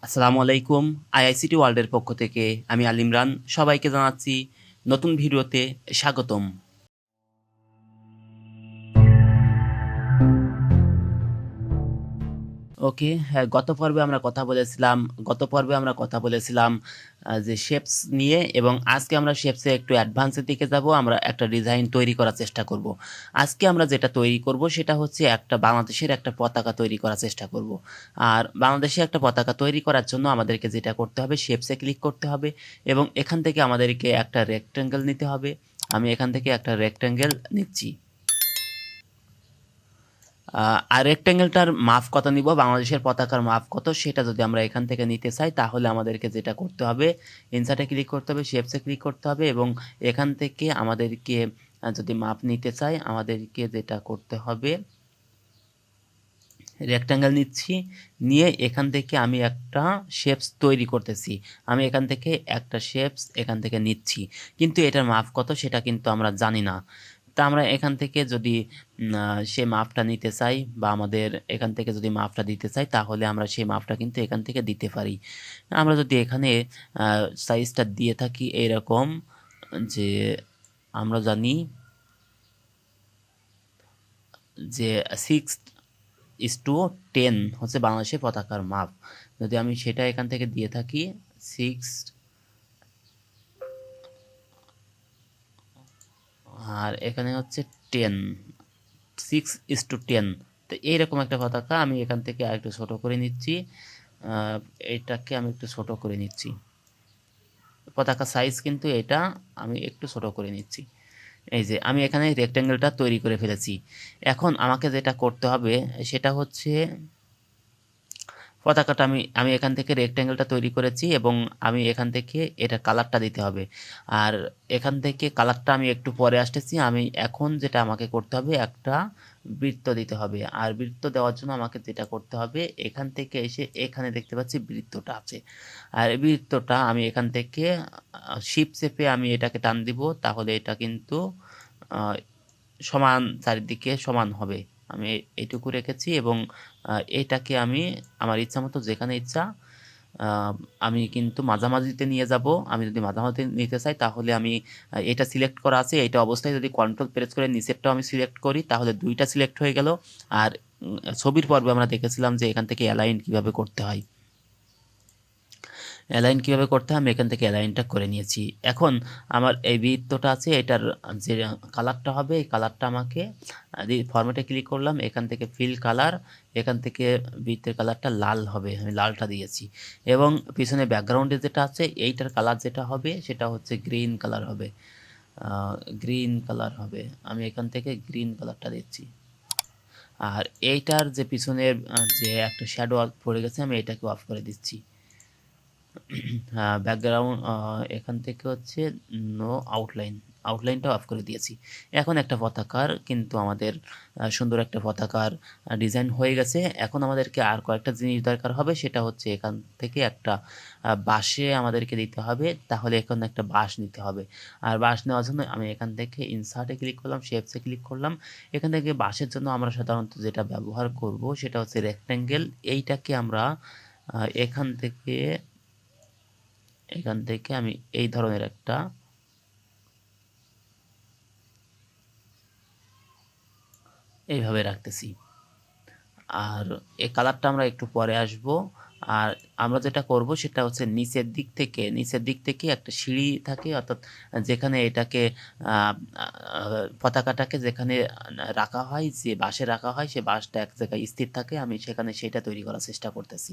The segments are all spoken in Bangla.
আসসালামু আলাইকুম। আইআইসিটি ওয়ার্ল্ডের পক্ষ থেকে আমি ইমরান সবাইকে জানাচ্ছি নতুন ভিডিওতে স্বাগতম। ওকে, হ্যাঁ, গত পর্বে আমরা কথা বলেছিলাম যে শেপস নিয়ে, এবং আজকে আমরা শেপসে একটু অ্যাডভান্সের দিকে যাব। আমরা একটা ডিজাইন তৈরি করার চেষ্টা করব। আজকে আমরা যেটা তৈরি করব সেটা হচ্ছে একটা বাংলাদেশের একটা পতাকা তৈরি করার চেষ্টা করব। আর বাংলাদেশে একটা পতাকা তৈরি করার জন্য আমাদেরকে যেটা করতে হবে, শেপসে ক্লিক করতে হবে এবং এখান থেকে আমাদেরকে একটা রেক্ট্যাঙ্গেল নিতে হবে। আমি এখান থেকে একটা রেক্ট্যাঙ্গেল নিচ্ছি। আর রেক্ট্যাঙ্গেলটার মাপ কত নিব, বাংলাদেশের পতাকার মাপ কত, সেটা যদি আমরা এখান থেকে নিতে চাই তাহলে আমাদেরকে যেটা করতে হবে, ইনসার্টে ক্লিক করতে হবে, শেপসে ক্লিক করতে হবে এবং এখান থেকে আমাদেরকে যদি মাপ নিতে চাই আমাদেরকে যেটা করতে হবে, রেক্ট্যাঙ্গেল নিচ্ছি, নিয়ে এখান থেকে আমি একটা শেপস তৈরি করতেছি। আমি এখান থেকে একটা শেপস এখান থেকে নিচ্ছি, কিন্তু এটার মাপ কত সেটা কিন্তু আমরা জানি না। তা আমরা এখান থেকে যদি সে মাপটা নিতে চাই বা আমাদের এখান থেকে যদি মাপটা দিতে চাই তাহলে আমরা সেই মাপটা কিন্তু এখান থেকে দিতে পারি। আমরা যদি এখানে সাইজটা দিয়ে থাকি এইরকম, যে আমরা জানি যে 6:10 হচ্ছে বাংলাদেশের পতাকার মাপ। যদি আমি সেটা এখান থেকে দিয়ে থাকি 6, আর এখানে হচ্ছে 10, 6:10, তো এইরকম একটা পতাকা আমি এখান থেকে আর একটু ছোটো করে নিচ্ছি। এটাকে আমি একটু ছোটো করে নিচ্ছি, পতাকা সাইজ কিন্তু এটা আমি একটু ছোটো করে নিচ্ছি। এই যে আমি এখানে রেক্ট্যাঙ্গেলটা তৈরি করে ফেলেছি। এখন আমাকে যেটা করতে হবে সেটা হচ্ছে পতাকাটা আমি আমি এখান থেকে রেক্ট্যাঙ্গেলটা তৈরি করেছি এবং আমি এখান থেকে এটা কালারটা দিতে হবে। আর এখান থেকে কালারটা আমি একটু পরে আসতেছি। আমি এখন যেটা আমাকে করতে হবে, একটা বৃত্ত দিতে হবে। আর বৃত্ত দেওয়ার জন্য আমাকে যেটা করতে হবে, এখান থেকে এসে এখানে দেখতে পাচ্ছি বৃত্তটা আছে। আর এই বৃত্তটা আমি এখান থেকে শিপ চেপে আমি এটাকে টান দিব, তাহলে এটা কিন্তু আহ, সমান, চারিদিকে সমান হবে। আমি এইটুকু রেখেছি এবং এইটাকে আমি আমার ইচ্ছা মতো যেখানে ইচ্ছা আমি কিন্তু মাঝামাঝিতে নিয়ে যাব। আমি যদি মাঝামাঝি নিতে চাই তাহলে আমি এটা সিলেক্ট করা আছে, এইটা অবস্থায় যদি কন্ট্রোল প্রেস করে নিচেরটাও আমি সিলেক্ট করি তাহলে দুইটা সিলেক্ট হয়ে গেল। আর ছবির পর্বে আমরা দেখেছিলাম যে এখান থেকে অ্যালাইন কিভাবে করতে হয়, অ্যালাইন কীভাবে করতে হয় আমি এখান থেকে অ্যালাইনটা করে নিয়েছি। এখন আমার এই বৃত্তটা আছে, এটার যে কালারটা হবে এই কালারটা আমাকে ফরম্যাটে ক্লিক করলাম, এখান থেকে ফিল কালার, এখান থেকে বৃত্তের কালারটা লাল হবে, আমি লালটা দিয়েছি। এবং পিছনে ব্যাকগ্রাউন্ডে যেটা আছে এইটার কালার যেটা হবে সেটা হচ্ছে গ্রিন কালার হবে, গ্রিন কালার হবে। আমি এখান থেকে গ্রিন কালারটা দিচ্ছি। আর এইটার যে পিছনের যে একটা শ্যাডো পড়ে গেছে আমি এটাকে অফ করে দিচ্ছি। ব্যাকগ্রাউন্ড এখান থেকে হচ্ছে নো আউটলাইন, আউটলাইনটা অফ করে দিয়েছি। এখন একটা পতাকার কিন্তু আমাদের সুন্দর একটা পতাকার ডিজাইন হয়ে গেছে। এখন আমাদেরকে আর কয়েকটা জিনিস দরকার হবে, সেটা হচ্ছে এখান থেকে একটা বাঁশে আমাদেরকে দিতে হবে, তাহলে এখন একটা বাঁশ নিতে হবে। আর বাঁশ নেওয়ার জন্য আমি এখান থেকে ইনসার্টে ক্লিক করলাম, শেপসে ক্লিক করলাম। এখান থেকে বাঁশের জন্য আমরা সাধারণত যেটা ব্যবহার করব সেটা হচ্ছে রেক্ট্যাঙ্গেল। এইটাকে আমরা এখান থেকে আমি এই ধরনের একটা এইভাবে রাখতেছি। আর এই কালারটা আমরা একটু পরে আসব। আর আমরা যেটা করব সেটা হচ্ছে নিচের দিক থেকে একটা সিঁড়ি থাকে, অর্থাৎ যেখানে এটাকে পতাকাটাকে যেখানে রাখা হয়, যে বাঁশে রাখা হয় সে বাঁশটা এক জায়গায় স্থির থাকে, আমি সেখানে সেটা তৈরি করার চেষ্টা করতেছি।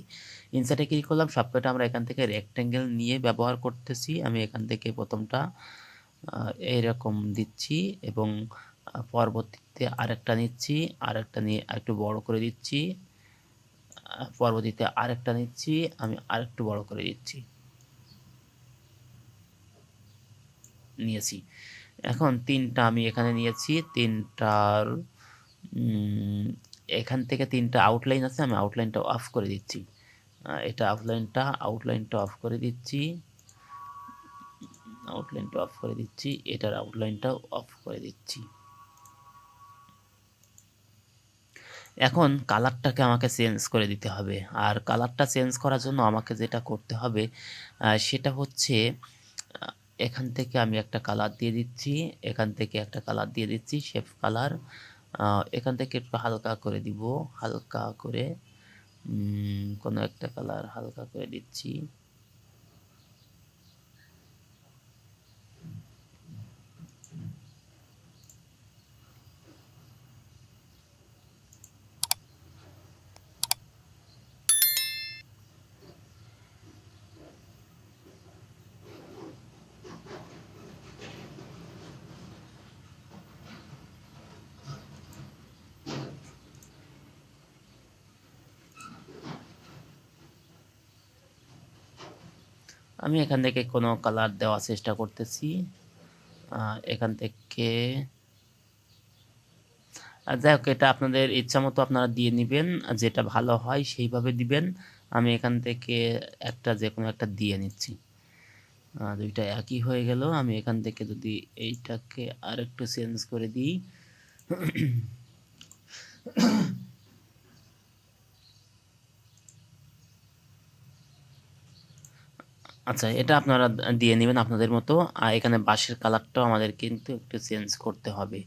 ইনসার্টে ক্লিক করলাম, সবকটা আমরা এখান থেকে রেক্ট্যাঙ্গেল নিয়ে ব্যবহার করতেছি। আমি এখান থেকে প্রথমটা এইরকম দিচ্ছি এবং পরবর্তীতে আরেকটা নিচ্ছি, আরেকটা নিয়ে আরেকটু বড় করে দিচ্ছি, পরবর্তীতে আরেকটা নিচ্ছি, আমি আরেকটু বড় করে দিচ্ছি, নিয়েছি। এখন তিনটা আমি এখানে নিয়েছি, তিনটার এখান থেকে তিনটা আউটলাইন আছে, আমি আউটলাইনটা অফ করে দিচ্ছি। এটা আউটলাইনটা অফ করে দিচ্ছি, এটার আউটলাইনটাও অফ করে দিচ্ছি। এখন কালারটাকে আমাকে চেঞ্জ করে দিতে হবে, আর কালারটা চেঞ্জ করার জন্য আমাকে যেটা করতে হবে সেটা হচ্ছে এখান থেকে আমি একটা কালার দিয়ে দিচ্ছি, এখান থেকে একটা কালার দিয়ে দিচ্ছি শেপ কালার, এখান থেকে একটু হালকা করে দিব, হালকা করে কোনো একটা কালার হালকা করে দিচ্ছি। আমি এখান থেকে কোনো কালার দেওয়ার চেষ্টা করতেছি, এখান থেকে যাই হোক, এটা আপনাদের ইচ্ছা মতো আপনারা দিয়ে নেবেন, যেটা ভালো হয় সেইভাবে দিবেন। আমি এখান থেকে একটা যে কোনো একটা দিয়ে নিচ্ছি, দুইটা একই হয়ে গেল। আমি এখান থেকে যদি এইটাকে আর একটু চেঞ্জ করে দিই, আচ্ছা এটা আপনারা দিয়ে নেবেন আপনাদের মতো। আর এখানে বাঁশের কালারটাও আমাদের কিন্তু একটু চেঞ্জ করতে হবে,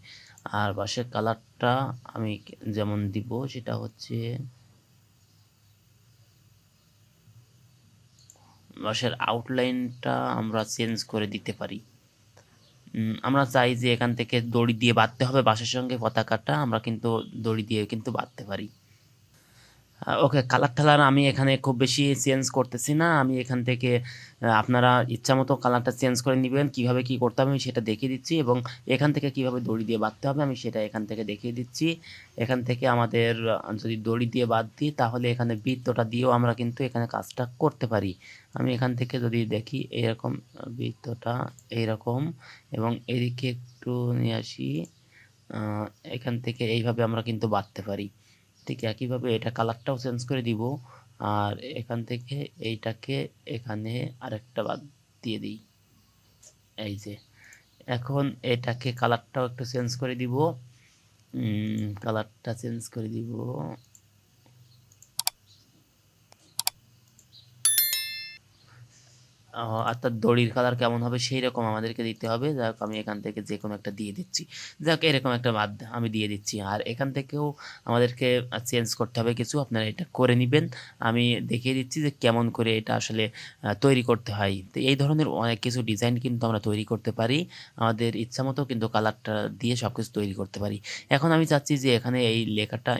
আর বাঁশের কালারটা আমি যেমন দিব সেটা হচ্ছে বাঁশের আউটলাইনটা আমরা চেঞ্জ করে দিতে পারি। আমরা চাই যে এখান থেকে দড়ি দিয়ে বাঁধতে হবে বাঁশের সঙ্গে পতাকাটা, আমরা কিন্তু দড়ি দিয়ে কিন্তু বাঁধতে পারি। ওকে, কালার টালার আমি এখানে খুব বেশি চেঞ্জ করতেছি না। আমি এখান থেকে আপনারা ইচ্ছা মতো কালারটা চেঞ্জ করে নেবেন, কীভাবে কী করতে হবে আমি সেটা দেখিয়ে দিচ্ছি, এবং এখান থেকে কীভাবে দড়ি দিয়ে বাঁধতে হবে আমি সেটা এখান থেকে দেখিয়ে দিচ্ছি। এখান থেকে আমাদের যদি দড়ি দিয়ে বাঁধ দিই তাহলে এখানে বৃত্তটা দিয়েও আমরা কিন্তু এখানে কাজটা করতে পারি। আমি এখান থেকে যদি দেখি এরকম বৃত্তটা এইরকম, এবং এদিকে একটু নিয়ে আসি, এখান থেকে এইভাবে আমরা কিন্তু বাঁধতে পারি। ঠিক একইভাবে এটা কালারটাও চেঞ্জ করে দিব, আর এখান থেকে এইটাকে এখানে আরেকটা বাদ দিয়ে দিই। এই যে এখন এটাকে কালারটাও একটু চেঞ্জ করে দিব, কালারটা চেঞ্জ করে দিব, অর্থাৎ দড়ির কালার কেমন হবে সেই রকম আমাদেরকে দিতে হবে। যাই হোক, আমি এখান থেকে যে কোনো একটা দিয়ে দিচ্ছি, যাই হোক এরকম একটা বাদ আমি দিয়ে দিচ্ছি। আর এখান থেকেও আমাদেরকে চেঞ্জ করতে হবে কিছু, আপনারা এটা করে নেবেন। আমি দেখিয়ে দিচ্ছি যে কেমন করে এটা আসলে তৈরি করতে হয়। তো এই ধরনের অনেক কিছু ডিজাইন কিন্তু আমরা তৈরি করতে পারি, আমাদের ইচ্ছা মতো কিন্তু কালারটা দিয়ে সব কিছু তৈরি করতে পারি। এখন আমি চাচ্ছি যে এখানে এই লেখাটা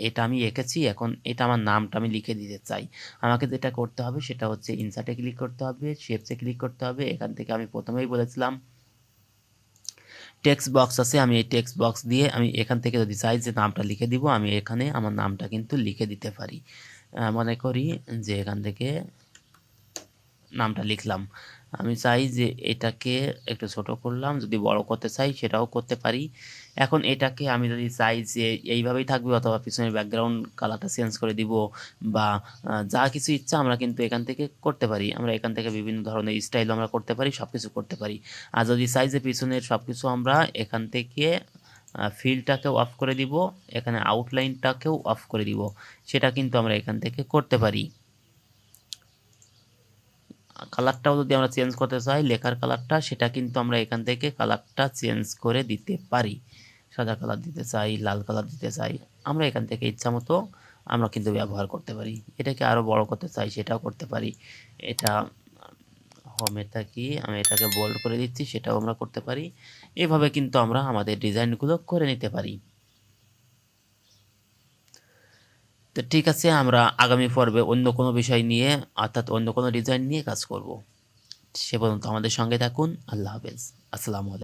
এটা আমি এঁকেছি, এখন এটা আমার নামটা আমি লিখে দিতে চাই। আমাকে যেটা করতে হবে সেটা হচ্ছে ইনসার্টে ক্লিক করতে হবে, শেপসে ক্লিক করতে হবে। এখান থেকে আমি প্রথমেই বলেছিলাম টেক্সট বক্স আছে, আমি এই টেক্সট বক্স দিয়ে আমি এখান থেকে যদি চাই যে নামটা লিখে দিব, আমি এখানে আমার নামটা কিন্তু লিখে দিতে পারি। মনে করি যে এখান থেকে নামটা লিখলাম, আমি চাই যে এটাকে একটু ছোট করলাম, যদি বড় করতে চাই সেটাও করতে পারি। এখন এটাকে আমি যদি চাই যে এইভাবেই থাকবে, অথবা পিছনের ব্যাকগ্রাউন্ড কালারটা চেঞ্জ করে দিব, বা যা কিছু ইচ্ছা আমরা কিন্তু এখান থেকে করতে পারি। আমরা এখান থেকে বিভিন্ন ধরনের স্টাইল আমরা করতে পারি, সব কিছু করতে পারি। আর যদি চাই যে পিছনের সব কিছু আমরা এখান থেকে ফিলটাকেও অফ করে দিব, এখানে আউটলাইনটাকেও অফ করে দিব, সেটা কিন্তু আমরা এখান থেকে করতে পারি। কালারটাও যদি আমরা চেঞ্জ করতে চাই লেখার কালারটা, সেটা কিন্তু আমরা এখান থেকে কালারটা চেঞ্জ করে দিতে পারি। সাদা কালার দিতে চাই, লাল কালার দিতে চাই, আমরা এখান থেকে ইচ্ছা মতো আমরা কিন্তু ব্যবহার করতে পারি। এটাকে আরও বড় করতে চাই সেটাও করতে পারি। এটা হোমে থাকি, আমি এটাকে বোল্ড করে দিচ্ছি, সেটাও আমরা করতে পারি। এভাবে কিন্তু আমরা আমাদের ডিজাইনগুলো করে নিতে পারি। তো ঠিক আছে, আমরা আগামী পর্বে অন্য কোনো বিষয় নিয়ে, অর্থাৎ অন্য কোনো ডিজাইন নিয়ে কাজ করব। সে পর্যন্ত আমাদের সঙ্গে থাকুন। আল্লাহ হাফেজ। আসসালামু আলাইকুম।